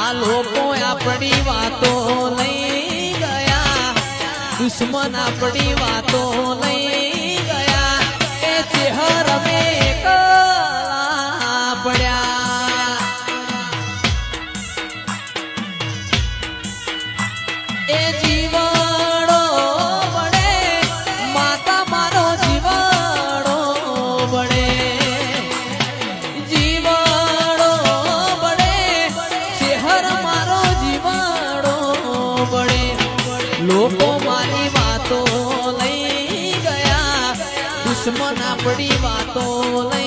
આ લોકો આપણી વાતો લઈ ગયા, દુશ્મન આપણી વાતો લઈ ગયા, એ ચેહર મે એકલા પડ્યા. એ જીવડો બળે માતા મારો જીવડો બળે, જીવડો બળે ચેહર મારો જીવડો બળે. લોકો મારી વાતો લઈ ગયા, દુશ્મન આપણી વાતો લઈ